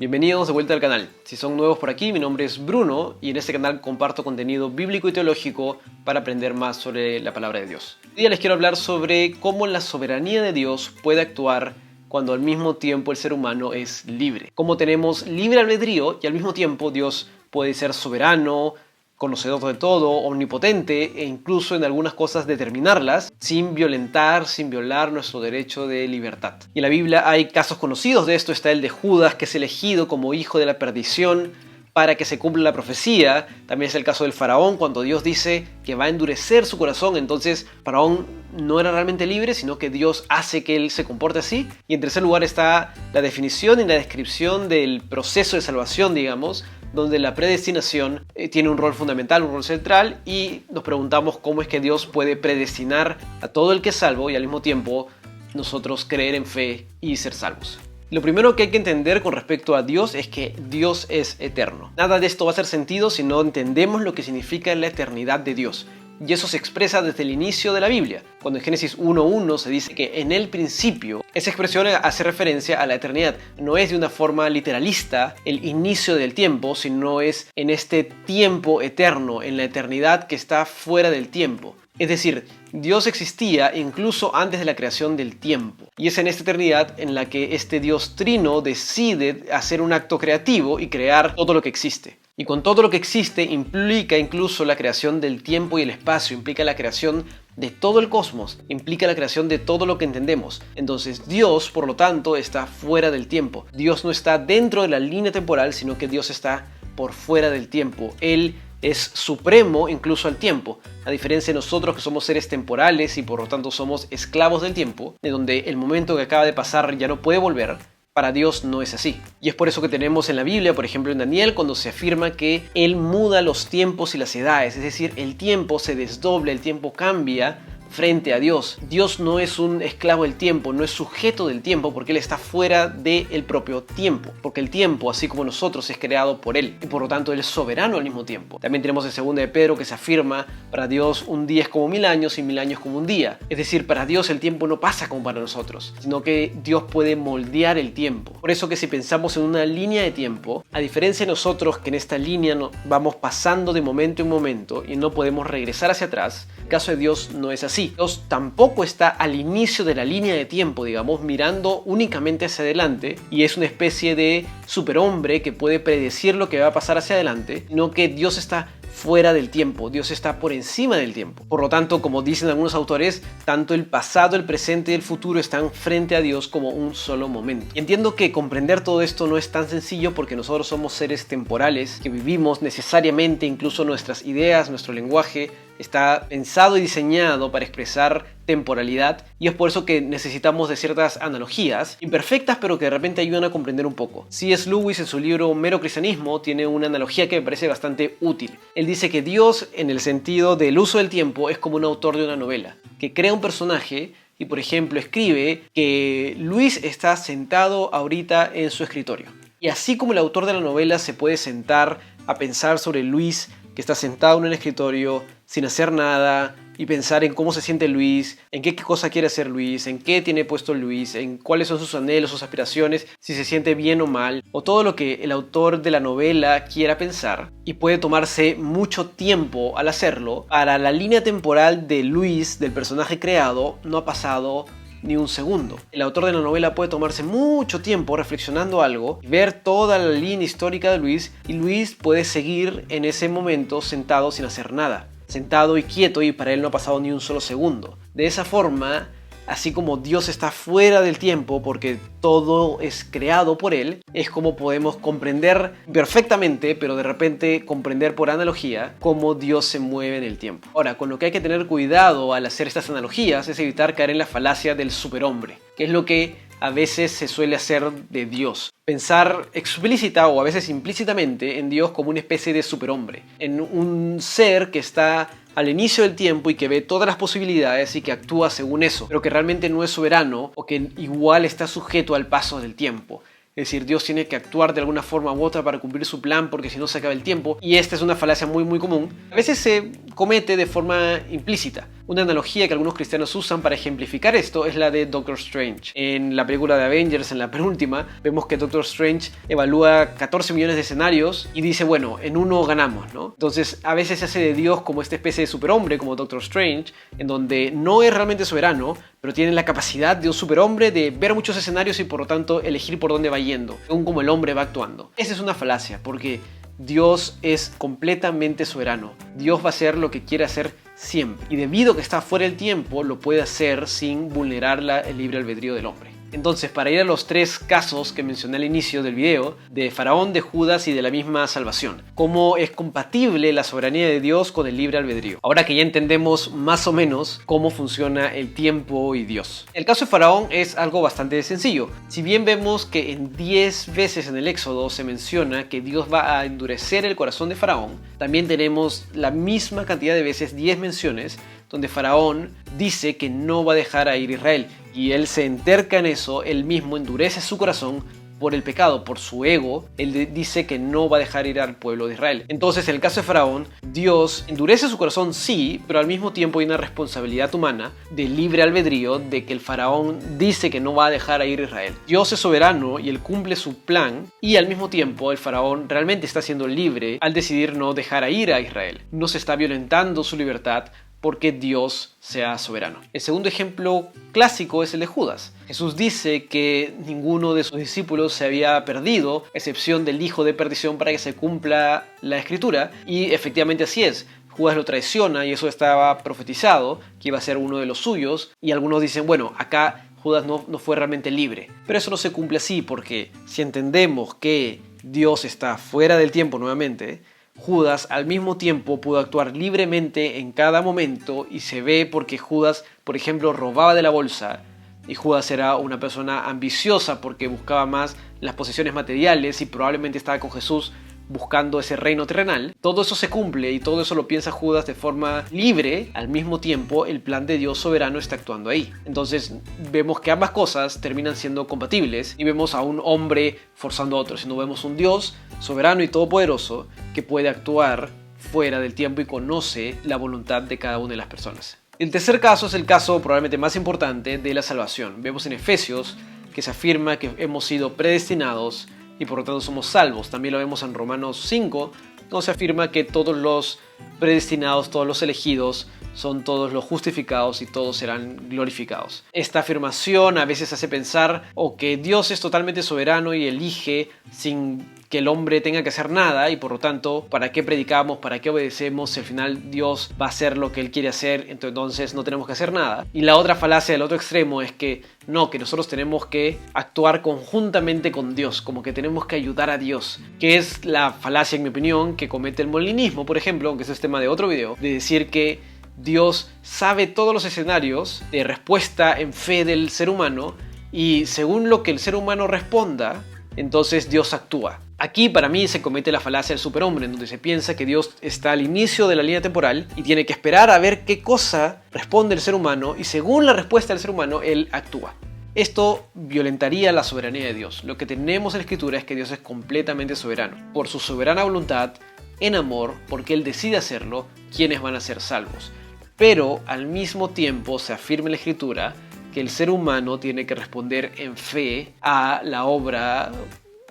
Bienvenidos de vuelta al canal. Si son nuevos por aquí, mi nombre es Bruno y en este canal comparto contenido bíblico y teológico para aprender más sobre la palabra de Dios. Hoy día les quiero hablar sobre cómo la soberanía de Dios puede actuar cuando al mismo tiempo el ser humano es libre. Cómo tenemos libre albedrío y al mismo tiempo Dios puede ser soberano, conocedor de todo, omnipotente e incluso en algunas cosas determinarlas sin violar nuestro derecho de libertad. Y en la Biblia hay casos conocidos de esto. Está el de Judas, que es elegido como hijo de la perdición para que se cumpla la profecía. También es el caso del faraón, cuando Dios dice que va a endurecer su corazón. Entonces faraón no era realmente libre, sino que Dios hace que él se comporte así. Y en tercer lugar está la definición y la descripción del proceso de salvación, digamos, donde la predestinación tiene un rol fundamental, un rol central, y nos preguntamos cómo es que Dios puede predestinar a todo el que es salvo y al mismo tiempo nosotros creer en fe y ser salvos. Lo primero que hay que entender con respecto a Dios es que Dios es eterno. Nada de esto va a hacer sentido si no entendemos lo que significa la eternidad de Dios. Y eso se expresa desde el inicio de la Biblia. Cuando en Génesis 1:1 se dice que en el principio, esa expresión hace referencia a la eternidad. No es de una forma literalista el inicio del tiempo, sino es en este tiempo eterno, en la eternidad que está fuera del tiempo. Es decir, Dios existía incluso antes de la creación del tiempo. Y es en esta eternidad en la que este Dios trino decide hacer un acto creativo y crear todo lo que existe. Y con todo lo que existe implica incluso la creación del tiempo y el espacio, implica la creación de todo el cosmos, implica la creación de todo lo que entendemos. Entonces Dios, por lo tanto, está fuera del tiempo. Dios no está dentro de la línea temporal, sino que Dios está por fuera del tiempo. Él es supremo incluso al tiempo, a diferencia de nosotros que somos seres temporales y por lo tanto somos esclavos del tiempo, de donde el momento que acaba de pasar ya no puede volver. Para Dios no es así. Y es por eso que tenemos en la Biblia, por ejemplo en Daniel, cuando se afirma que Él muda los tiempos y las edades, es decir, el tiempo se desdobla, el tiempo cambia frente a Dios. Dios no es un esclavo del tiempo, no es sujeto del tiempo porque Él está fuera del propio tiempo. Porque el tiempo, así como nosotros, es creado por Él y por lo tanto Él es soberano al mismo tiempo. También tenemos en 2 de Pedro que se afirma, para Dios un día es como 1000 años y 1000 años como un día. Es decir, para Dios el tiempo no pasa como para nosotros, sino que Dios puede moldear el tiempo. Por eso que si pensamos en una línea de tiempo, a diferencia de nosotros que en esta línea vamos pasando de momento en momento y no podemos regresar hacia atrás, el caso de Dios no es así. Dios tampoco está al inicio de la línea de tiempo, digamos, mirando únicamente hacia adelante y es una especie de superhombre que puede predecir lo que va a pasar hacia adelante, sino que Dios está fuera del tiempo, Dios está por encima del tiempo. Por lo tanto, como dicen algunos autores, tanto el pasado, el presente y el futuro están frente a Dios como un solo momento. Y entiendo que comprender todo esto no es tan sencillo porque nosotros somos seres temporales que vivimos necesariamente, incluso nuestras ideas, nuestro lenguaje está pensado y diseñado para expresar temporalidad y es por eso que necesitamos de ciertas analogías imperfectas pero que de repente ayudan a comprender un poco. C.S. Lewis en su libro Mero Cristianismo tiene una analogía que me parece bastante útil. Él dice que Dios, en el sentido del uso del tiempo, es como un autor de una novela que crea un personaje y por ejemplo escribe que Luis está sentado ahorita en su escritorio. Y así como el autor de la novela se puede sentar a pensar sobre Luis que está sentado en un escritorio sin hacer nada y pensar en cómo se siente Luis, en qué cosa quiere hacer Luis, en qué tiene puesto Luis, en cuáles son sus anhelos, sus aspiraciones, si se siente bien o mal, o todo lo que el autor de la novela quiera pensar, y puede tomarse mucho tiempo al hacerlo. Para la línea temporal de Luis, del personaje creado, no ha pasado ni un segundo. El autor de la novela puede tomarse mucho tiempo reflexionando algo, ver toda la línea histórica de Luis, y Luis puede seguir en ese momento sentado sin hacer nada, sentado y quieto, y para él no ha pasado ni un solo segundo. De esa forma, así como Dios está fuera del tiempo porque todo es creado por Él, es como podemos comprender perfectamente, pero de repente comprender por analogía, cómo Dios se mueve en el tiempo. Ahora, con lo que hay que tener cuidado al hacer estas analogías es evitar caer en la falacia del superhombre, que es lo que a veces se suele hacer de Dios. Pensar explícita o a veces implícitamente en Dios como una especie de superhombre, en un ser que está al inicio del tiempo y que ve todas las posibilidades y que actúa según eso, pero que realmente no es soberano o que igual está sujeto al paso del tiempo. Es decir, Dios tiene que actuar de alguna forma u otra para cumplir su plan porque si no se acaba el tiempo. Y esta es una falacia muy común. A veces se comete de forma implícita. Una analogía que algunos cristianos usan para ejemplificar esto es la de Doctor Strange. En la película de Avengers, en la penúltima, vemos que Doctor Strange evalúa 14 millones de escenarios y dice, bueno, en uno ganamos, ¿no? Entonces, a veces se hace de Dios como esta especie de superhombre, como Doctor Strange, en donde no es realmente soberano, pero tiene la capacidad de un superhombre de ver muchos escenarios y por lo tanto elegir por dónde va yendo, según como el hombre va actuando. Esa es una falacia, porque Dios es completamente soberano. Dios va a hacer lo que quiere hacer siempre. Y debido a que está fuera del tiempo, lo puede hacer sin vulnerar el libre albedrío del hombre. Entonces, para ir a los tres casos que mencioné al inicio del video, de Faraón, de Judas y de la misma salvación, cómo es compatible la soberanía de Dios con el libre albedrío. Ahora que ya entendemos más o menos cómo funciona el tiempo y Dios. El caso de Faraón es algo bastante sencillo. Si bien vemos que en 10 veces en el Éxodo se menciona que Dios va a endurecer el corazón de Faraón, también tenemos la misma cantidad de veces, 10 menciones, donde Faraón dice que no va a dejar a ir a Israel. Y él se enterca en eso, él mismo endurece su corazón por el pecado, por su ego. Él dice que no va a dejar ir al pueblo de Israel. Entonces, en el caso de Faraón, Dios endurece su corazón, sí, pero al mismo tiempo hay una responsabilidad humana de libre albedrío, de que el Faraón dice que no va a dejar a ir a Israel. Dios es soberano y él cumple su plan, y al mismo tiempo el Faraón realmente está siendo libre al decidir no dejar a ir a Israel. No se está violentando su libertad, porque Dios sea soberano. El segundo ejemplo clásico es el de Judas. Jesús dice que ninguno de sus discípulos se había perdido, a excepción del hijo de perdición, para que se cumpla la escritura, y efectivamente así es. Judas lo traiciona y eso estaba profetizado, que iba a ser uno de los suyos, y algunos dicen, bueno, acá Judas no fue realmente libre. Pero eso no se cumple así, porque si entendemos que Dios está fuera del tiempo nuevamente, Judas al mismo tiempo pudo actuar libremente en cada momento, y se ve porque Judas, por ejemplo, robaba de la bolsa, y Judas era una persona ambiciosa porque buscaba más las posesiones materiales y probablemente estaba con Jesús buscando ese reino terrenal. Todo eso se cumple y todo eso lo piensa Judas de forma libre. Al mismo tiempo, el plan de Dios soberano está actuando ahí. Entonces vemos que ambas cosas terminan siendo compatibles, y vemos a un hombre forzando a otro, sino vemos un Dios soberano y todopoderoso que puede actuar fuera del tiempo y conoce la voluntad de cada una de las personas. El tercer caso es el caso probablemente más importante de la salvación. Vemos en Efesios que se afirma que hemos sido predestinados y por lo tanto somos salvos. También lo vemos en Romanos 5, donde se afirma que todos los predestinados, todos los elegidos, son todos los justificados y todos serán glorificados. Esta afirmación a veces hace pensar o que Dios es totalmente soberano y elige sin que el hombre tenga que hacer nada, y por lo tanto, ¿para qué predicamos? ¿Para qué obedecemos? Si al final Dios va a hacer lo que Él quiere hacer, entonces no tenemos que hacer nada. Y la otra falacia del otro extremo es que no, que nosotros tenemos que actuar conjuntamente con Dios, como que tenemos que ayudar a Dios, que es la falacia, en mi opinión, que comete el molinismo, por ejemplo, aunque ese es tema de otro video, de decir que Dios sabe todos los escenarios de respuesta en fe del ser humano, y según lo que el ser humano responda, entonces Dios actúa. Aquí para mí se comete la falacia del superhombre, en donde se piensa que Dios está al inicio de la línea temporal y tiene que esperar a ver qué cosa responde el ser humano, y según la respuesta del ser humano, Él actúa. Esto violentaría la soberanía de Dios. Lo que tenemos en la Escritura es que Dios es completamente soberano. Por su soberana voluntad, en amor, porque Él decide hacerlo, quienes van a ser salvos. Pero al mismo tiempo se afirma en la Escritura que el ser humano tiene que responder en fe a la obra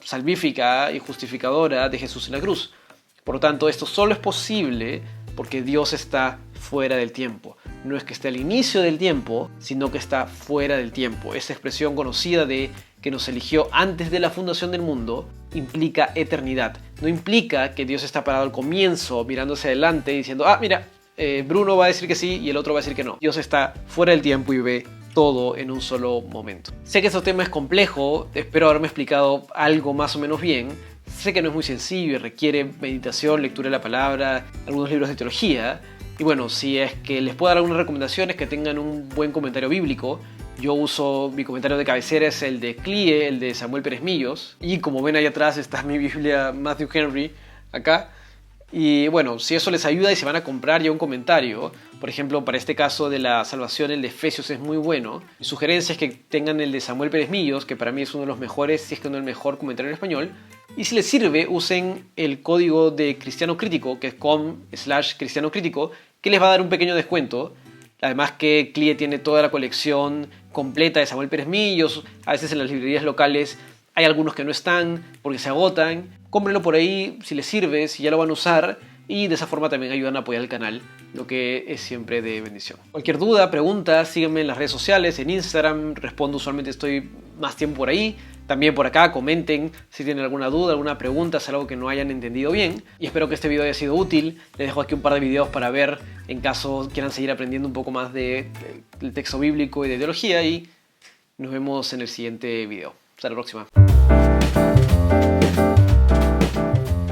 salvífica y justificadora de Jesús en la cruz. Por lo tanto, esto solo es posible porque Dios está fuera del tiempo. No es que esté al inicio del tiempo, sino que está fuera del tiempo. Esa expresión conocida de que nos eligió antes de la fundación del mundo implica eternidad. No implica que Dios está parado al comienzo, mirando hacia adelante y diciendo, mira, Bruno va a decir que sí y el otro va a decir que no. Dios está fuera del tiempo y ve todo en un solo momento. Sé que este tema es complejo, espero haberme explicado algo más o menos bien. Sé que no es muy sencillo y requiere meditación, lectura de la palabra, algunos libros de teología. Y bueno, si es que les puedo dar algunas recomendaciones, que tengan un buen comentario bíblico. Yo uso, mi comentario de cabecera es el de CLIE, el de Samuel Pérez Millos. Y como ven ahí atrás está mi Biblia Matthew Henry, acá. Y bueno, si eso les ayuda y se van a comprar ya un comentario, por ejemplo, para este caso de la salvación, el de Efesios es muy bueno. Mi sugerencia es que tengan el de Samuel Pérez Millos, que para mí es uno de los mejores, si es que no el mejor comentario en español. Y si les sirve, usen el código de Cristiano Crítico, que es com/Cristiano Crítico, que les va a dar un pequeño descuento. Además que CLIE tiene toda la colección completa de Samuel Pérez Millos. A veces en las librerías locales hay algunos que no están porque se agotan. Cómprenlo por ahí si les sirve, si ya lo van a usar. Y de esa forma también ayudan a apoyar el canal, lo que es siempre de bendición. Cualquier duda, pregunta, sígueme en las redes sociales, en Instagram, respondo, usualmente estoy más tiempo por ahí. También por acá, comenten si tienen alguna duda, alguna pregunta, es algo que no hayan entendido bien. Y espero que este video haya sido útil. Les dejo aquí un par de videos para ver en caso quieran seguir aprendiendo un poco más del texto bíblico y de teología. Y nos vemos en el siguiente video. Hasta la próxima.